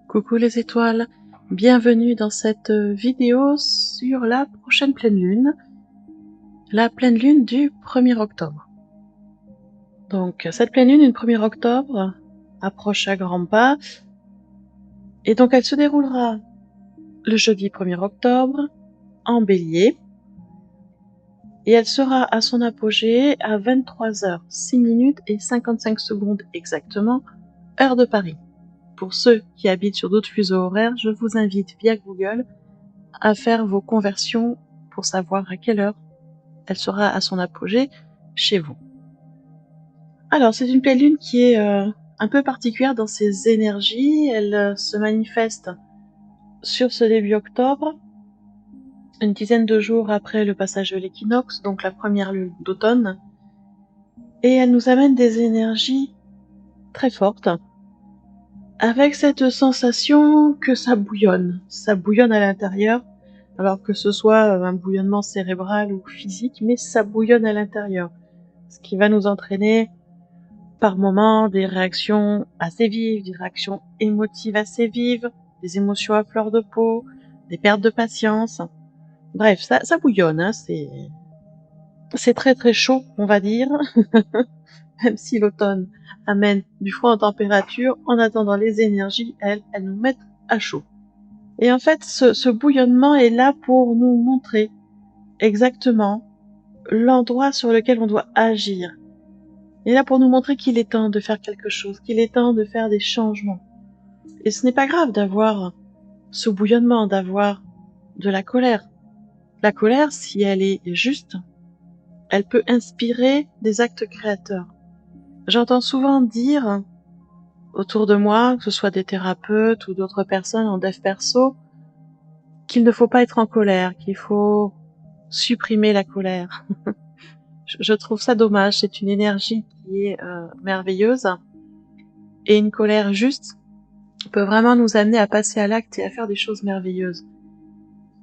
Coucou les étoiles, bienvenue dans cette vidéo sur la prochaine pleine lune, la pleine lune du 1er octobre. Donc cette pleine lune du 1er octobre approche à grands pas, et donc elle se déroulera le jeudi 1er octobre en bélier, et elle sera à son apogée à 23h06 et 55 secondes exactement, heure de Paris. Pour ceux qui habitent sur d'autres fuseaux horaires, je vous invite via Google à faire vos conversions pour savoir à quelle heure elle sera à son apogée chez vous. Alors, c'est une pleine lune qui est un peu particulière dans ses énergies. Elle se manifeste sur ce début octobre, une dizaine de jours après le passage de l'équinoxe, donc la première lune d'automne. Et elle nous amène des énergies très fortes, avec cette sensation que ça bouillonne à l'intérieur, alors que ce soit un bouillonnement cérébral ou physique, mais ça bouillonne à l'intérieur, ce qui va nous entraîner par moments des réactions assez vives, des réactions émotives assez vives, des émotions à fleur de peau, des pertes de patience. Bref, ça bouillonne, hein, c'est très très chaud, on va dire. Même si l'automne amène du froid en température, en attendant les énergies, elles nous mettent à chaud. Et en fait, ce bouillonnement est là pour nous montrer exactement l'endroit sur lequel on doit agir. Il est là pour nous montrer qu'il est temps de faire quelque chose, qu'il est temps de faire des changements. Et ce n'est pas grave d'avoir ce bouillonnement, d'avoir de la colère. La colère, si elle est juste, elle peut inspirer des actes créateurs. J'entends souvent dire autour de moi, que ce soit des thérapeutes ou d'autres personnes en dev perso, qu'il ne faut pas être en colère, qu'il faut supprimer la colère. Je trouve ça dommage, c'est une énergie qui est merveilleuse, et une colère juste peut vraiment nous amener à passer à l'acte et à faire des choses merveilleuses.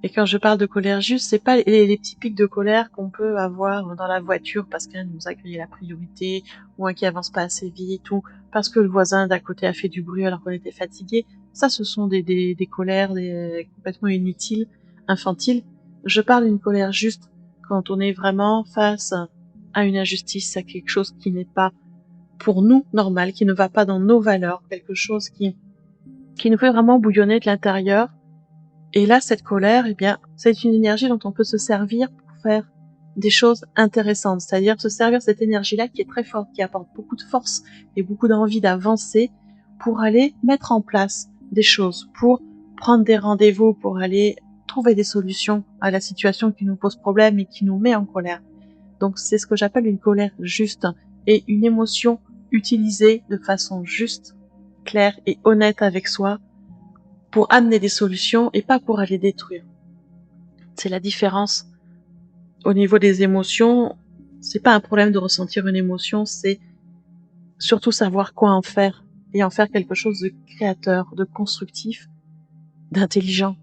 Et quand je parle de colère juste, c'est pas les petits pics de colère qu'on peut avoir dans la voiture parce qu'elle nous a grillé la priorité, ou un qui avance pas assez vite, ou parce que le voisin d'à côté a fait du bruit alors qu'on était fatigué. Ça, ce sont des colères complètement inutiles, infantiles. Je parle d'une colère juste quand on est vraiment face à une injustice, à quelque chose qui n'est pas pour nous normal, qui ne va pas dans nos valeurs, quelque chose qui nous fait vraiment bouillonner de l'intérieur. Et là, cette colère, eh bien, c'est une énergie dont on peut se servir pour faire des choses intéressantes. C'est-à-dire se servir de cette énergie-là qui est très forte, qui apporte beaucoup de force et beaucoup d'envie d'avancer pour aller mettre en place des choses, pour prendre des rendez-vous, pour aller trouver des solutions à la situation qui nous pose problème et qui nous met en colère. Donc c'est ce que j'appelle une colère juste et une émotion utilisée de façon juste, claire et honnête avec soi, pour amener des solutions et pas pour aller détruire. C'est la différence. Au niveau des émotions, c'est pas un problème de ressentir une émotion, c'est surtout savoir quoi en faire et en faire quelque chose de créateur, de constructif, d'intelligent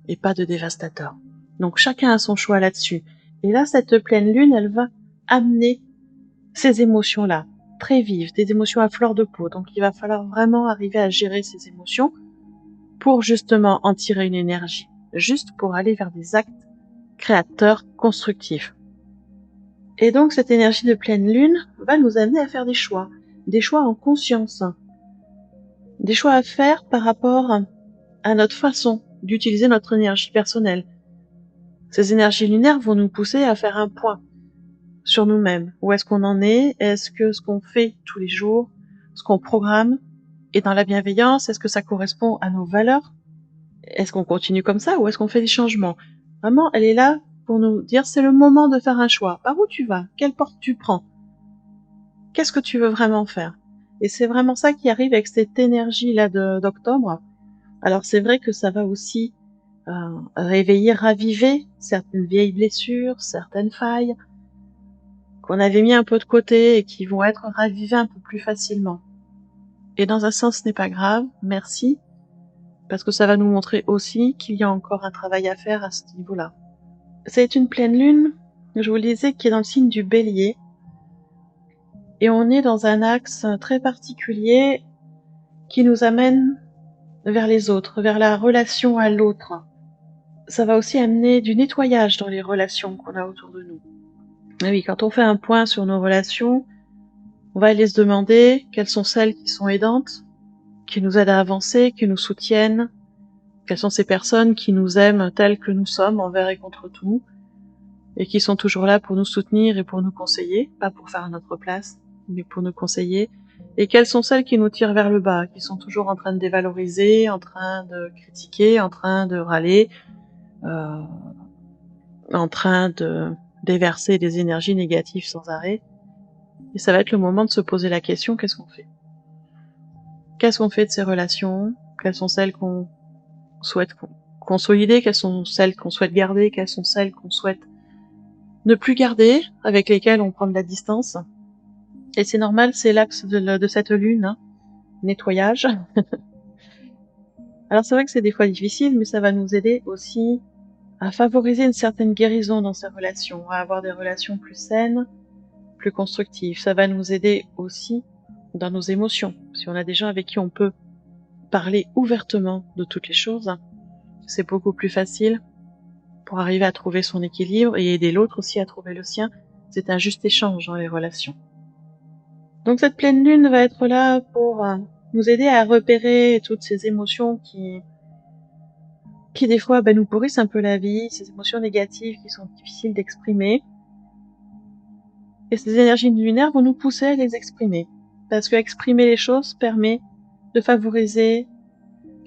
et pas de dévastateur. Donc chacun a son choix là-dessus. Et là, cette pleine lune, elle va amener ces émotions-là, très vives, des émotions à fleur de peau. Donc il va falloir vraiment arriver à gérer ces émotions pour justement en tirer une énergie, juste pour aller vers des actes créateurs, constructifs. Et donc cette énergie de pleine lune va nous amener à faire des choix en conscience, des choix à faire par rapport à notre façon d'utiliser notre énergie personnelle. Ces énergies lunaires vont nous pousser à faire un point sur nous-mêmes. Où est-ce qu'on en est? Est-ce que ce qu'on fait tous les jours, ce qu'on programme, est dans la bienveillance? Est-ce que ça correspond à nos valeurs? Est-ce qu'on continue comme ça ou est-ce qu'on fait des changements? Vraiment, elle est là pour nous dire c'est le moment de faire un choix. Par où tu vas? Quelle porte tu prends? Qu'est-ce que tu veux vraiment faire? Et c'est vraiment ça qui arrive avec cette énergie-là d'octobre. Alors c'est vrai que ça va aussi réveiller, raviver certaines vieilles blessures, certaines failles qu'on avait mis un peu de côté et qui vont être ravivées un peu plus facilement. Et dans un sens, ce n'est pas grave, merci, parce que ça va nous montrer aussi qu'il y a encore un travail à faire à ce niveau-là. C'est une pleine lune, je vous le disais, qui est dans le signe du Bélier, et on est dans un axe très particulier qui nous amène vers les autres, vers la relation à l'autre. Ça va aussi amener du nettoyage dans les relations qu'on a autour de nous. Et oui, quand on fait un point sur nos relations, on va aller se demander quelles sont celles qui sont aidantes, qui nous aident à avancer, qui nous soutiennent, quelles sont ces personnes qui nous aiment telles que nous sommes, envers et contre tout, et qui sont toujours là pour nous soutenir et pour nous conseiller, pas pour faire à notre place, mais pour nous conseiller, et quelles sont celles qui nous tirent vers le bas, qui sont toujours en train de dévaloriser, en train de critiquer, en train de râler, en train de déverser des énergies négatives sans arrêt. Et ça va être le moment de se poser la question, qu'est-ce qu'on fait? Qu'est-ce qu'on fait de ces relations? Quelles sont celles qu'on souhaite consolider? Quelles sont celles qu'on souhaite garder? Quelles sont celles qu'on souhaite ne plus garder, avec lesquelles on prend de la distance? Et c'est normal, c'est l'axe de cette lune, hein. Nettoyage. Alors c'est vrai que c'est des fois difficile, mais ça va nous aider aussi à favoriser une certaine guérison dans ces relations, à avoir des relations plus saines, plus constructives. Ça va nous aider aussi dans nos émotions. Si on a des gens avec qui on peut parler ouvertement de toutes les choses, c'est beaucoup plus facile pour arriver à trouver son équilibre et aider l'autre aussi à trouver le sien. C'est un juste échange dans les relations. Donc cette pleine lune va être là pour nous aider à repérer toutes ces émotions qui des fois nous pourrissent un peu la vie, ces émotions négatives qui sont difficiles d'exprimer. Et ces énergies lunaires vont nous pousser à les exprimer. Parce que exprimer les choses permet de favoriser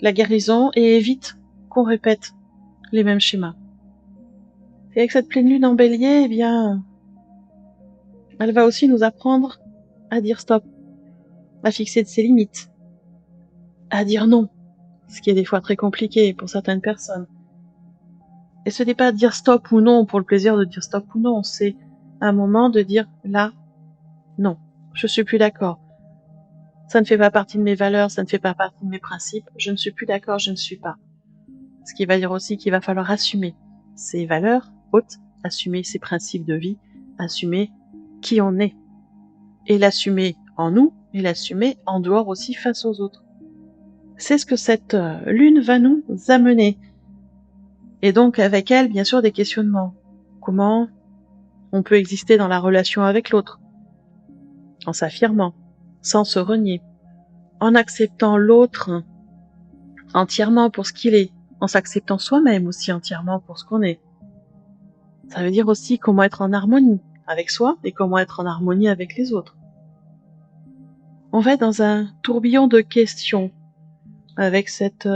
la guérison et évite qu'on répète les mêmes schémas. Et avec cette pleine lune en bélier, eh bien, elle va aussi nous apprendre à dire stop, à fixer de ses limites, à dire non, ce qui est des fois très compliqué pour certaines personnes. Et ce n'est pas dire stop ou non pour le plaisir de dire stop ou non, c'est un moment de dire là, non, je suis plus d'accord. Ça ne fait pas partie de mes valeurs, ça ne fait pas partie de mes principes, je ne suis plus d'accord, je ne suis pas. Ce qui va dire aussi qu'il va falloir assumer ses valeurs hautes, assumer ses principes de vie, assumer qui on est. Et l'assumer en nous, et l'assumer en dehors aussi face aux autres. C'est ce que cette lune va nous amener. Et donc avec elle, bien sûr, des questionnements. Comment on peut exister dans la relation avec l'autre, en s'affirmant, sans se renier, en acceptant l'autre entièrement pour ce qu'il est, en s'acceptant soi-même aussi entièrement pour ce qu'on est. Ça veut dire aussi comment être en harmonie avec soi et comment être en harmonie avec les autres. On va être dans un tourbillon de questions avec cette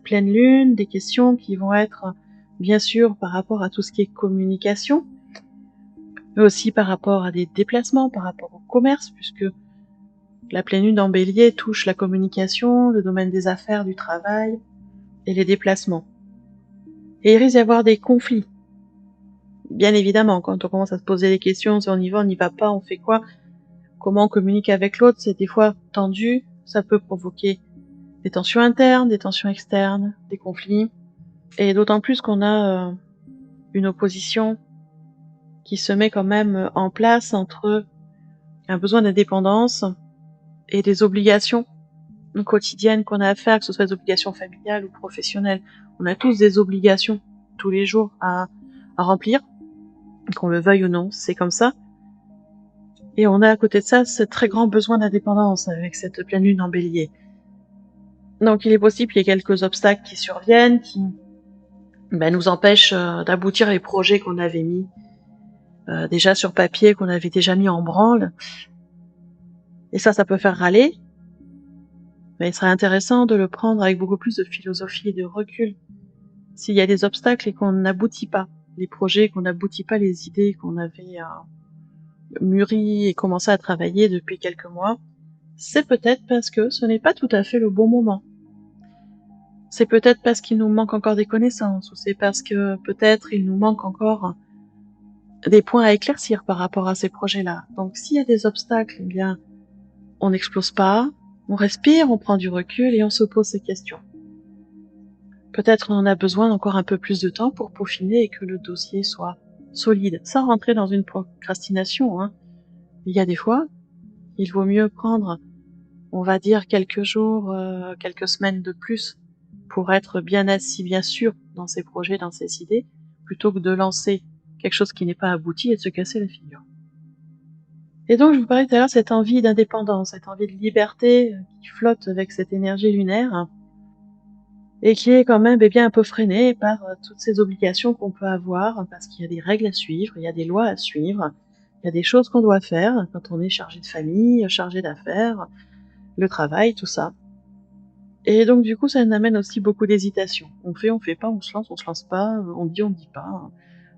pleine lune, des questions qui vont être bien sûr par rapport à tout ce qui est communication, mais aussi par rapport à des déplacements, par rapport au commerce, puisque la pleine lune en bélier touche la communication, le domaine des affaires, du travail et les déplacements. Et il risque d'y avoir des conflits. Bien évidemment, quand on commence à se poser des questions, si on y va pas, on fait quoi, comment on communique avec l'autre, c'est des fois tendu, ça peut provoquer des tensions internes, des tensions externes, des conflits, et d'autant plus qu'on a une opposition qui se met quand même en place entre un besoin d'indépendance et des obligations quotidiennes qu'on a à faire, que ce soit des obligations familiales ou professionnelles. On a tous des obligations tous les jours à remplir, qu'on le veuille ou non, c'est comme ça. Et on a à côté de ça ce très grand besoin d'indépendance avec cette pleine lune en bélier. Donc il est possible qu'il y ait quelques obstacles qui surviennent, qui nous empêchent d'aboutir les projets qu'on avait mis déjà sur papier, qu'on avait déjà mis en branle. Et ça peut faire râler, mais il serait intéressant de le prendre avec beaucoup plus de philosophie et de recul. S'il y a des obstacles et qu'on n'aboutit pas les projets, qu'on n'aboutit pas les idées qu'on avait mûries et commencé à travailler depuis quelques mois, c'est peut-être parce que ce n'est pas tout à fait le bon moment. C'est peut-être parce qu'il nous manque encore des connaissances, ou c'est parce que peut-être il nous manque encore des points à éclaircir par rapport à ces projets-là. Donc s'il y a des obstacles, eh bien, on n'explose pas, on respire, on prend du recul et on se pose ces questions. Peut-être on en a besoin d'encore un peu plus de temps pour peaufiner et que le dossier soit solide, sans rentrer dans une procrastination, hein. Il y a des fois, il vaut mieux prendre, on va dire, quelques jours, quelques semaines de plus pour être bien assis, bien sûr, dans ses projets, dans ses idées, plutôt que de lancer quelque chose qui n'est pas abouti et de se casser la figure. Et donc, je vous parlais tout à l'heure, cette envie d'indépendance, cette envie de liberté qui flotte avec cette énergie lunaire et qui est quand même bien un peu freinée par toutes ces obligations qu'on peut avoir, parce qu'il y a des règles à suivre, il y a des lois à suivre, il y a des choses qu'on doit faire quand on est chargé de famille, chargé d'affaires, le travail, tout ça. Et donc, du coup, ça nous amène aussi beaucoup d'hésitation. On fait pas, on se lance pas, on dit pas.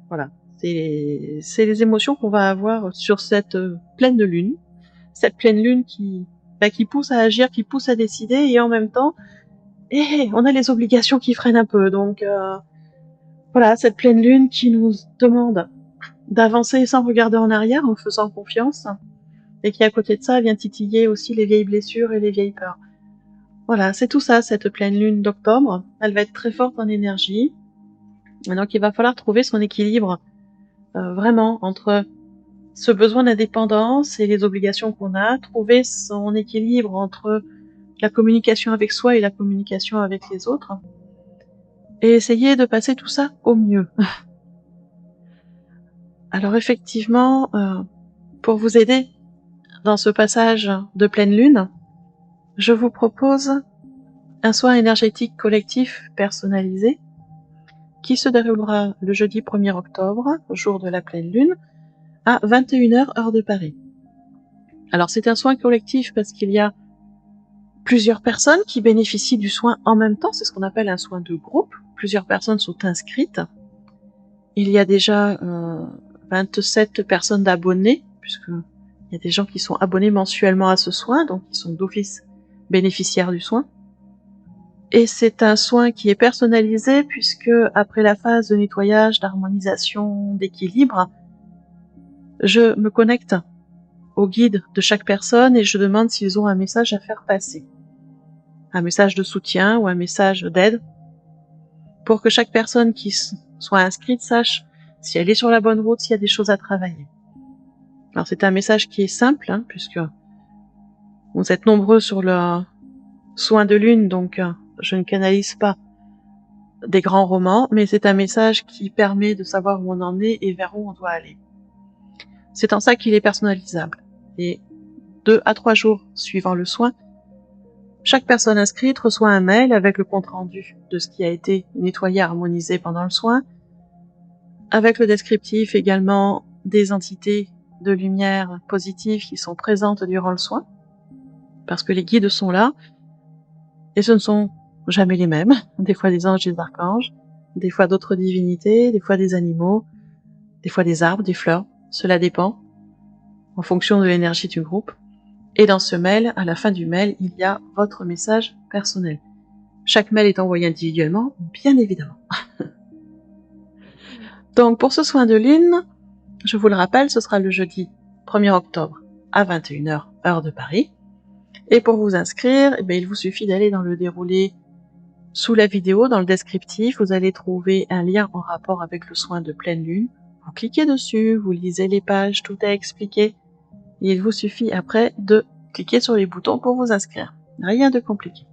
Voilà. C'est les émotions qu'on va avoir sur cette pleine lune. Cette pleine lune qui pousse à agir, qui pousse à décider, et en même temps, on a les obligations qui freinent un peu. Donc, voilà, cette pleine lune qui nous demande d'avancer sans regarder en arrière, en faisant confiance, et qui, à côté de ça, vient titiller aussi les vieilles blessures et les vieilles peurs. Voilà, c'est tout ça, cette pleine lune d'octobre. Elle va être très forte en énergie. Donc, il va falloir trouver son équilibre vraiment entre ce besoin d'indépendance et les obligations qu'on a, trouver son équilibre entre la communication avec soi et la communication avec les autres, et essayer de passer tout ça au mieux. Alors effectivement, pour vous aider dans ce passage de pleine lune, je vous propose un soin énergétique collectif personnalisé qui se déroulera le jeudi 1er octobre, jour de la pleine lune, à 21h heure de Paris. Alors c'est un soin collectif parce qu'il y a plusieurs personnes qui bénéficient du soin en même temps, c'est ce qu'on appelle un soin de groupe. Plusieurs personnes sont inscrites. Il y a déjà 27 personnes d'abonnés, puisqu'il y a des gens qui sont abonnés mensuellement à ce soin, donc qui sont d'office bénéficiaires du soin. Et c'est un soin qui est personnalisé, puisque après la phase de nettoyage, d'harmonisation, d'équilibre, je me connecte au guide de chaque personne et je demande s'ils ont un message à faire passer. Un message de soutien ou un message d'aide, pour que chaque personne qui soit inscrite sache si elle est sur la bonne route, s'il y a des choses à travailler. Alors c'est un message qui est simple, puisque vous êtes nombreux sur le soin de lune, donc je ne canalise pas des grands romans, mais c'est un message qui permet de savoir où on en est et vers où on doit aller. C'est en ça qu'il est personnalisable. Et 2 à 3 jours suivant le soin, chaque personne inscrite reçoit un mail avec le compte-rendu de ce qui a été nettoyé, harmonisé pendant le soin, avec le descriptif également des entités de lumière positives qui sont présentes durant le soin, parce que les guides sont là, et ce ne sont jamais les mêmes, des fois des anges et des archanges, des fois d'autres divinités, des fois des animaux, des fois des arbres, des fleurs, cela dépend, en fonction de l'énergie du groupe. Et dans ce mail, à la fin du mail, il y a votre message personnel. Chaque mail est envoyé individuellement, bien évidemment. Donc pour ce soin de lune, je vous le rappelle, ce sera le jeudi 1er octobre à 21h heure de Paris. Et pour vous inscrire, il vous suffit d'aller dans le déroulé sous la vidéo, dans le descriptif, vous allez trouver un lien en rapport avec le soin de pleine lune. Vous cliquez dessus, vous lisez les pages, tout est expliqué. Et il vous suffit après de cliquer sur les boutons pour vous inscrire. Rien de compliqué.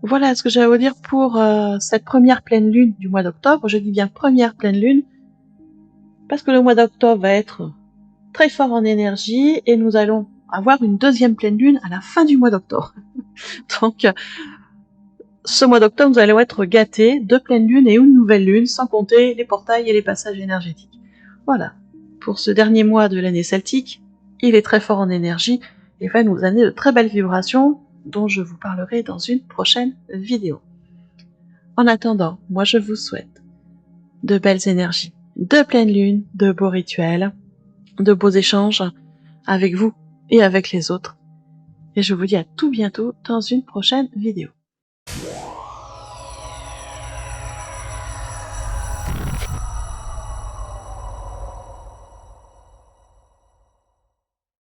Voilà ce que j'avais à vous dire pour cette première pleine lune du mois d'octobre. Je dis bien première pleine lune, parce que le mois d'octobre va être très fort en énergie, et nous allons avoir une deuxième pleine lune à la fin du mois d'octobre. Donc, ce mois d'octobre, nous allons être gâtés de pleine lune et une nouvelle lune, sans compter les portails et les passages énergétiques. Voilà. Pour ce dernier mois de l'année celtique, il est très fort en énergie et va nous amener de très belles vibrations dont je vous parlerai dans une prochaine vidéo. En attendant, moi je vous souhaite de belles énergies, de pleine lune, de beaux rituels, de beaux échanges avec vous et avec les autres. Et je vous dis à tout bientôt dans une prochaine vidéo.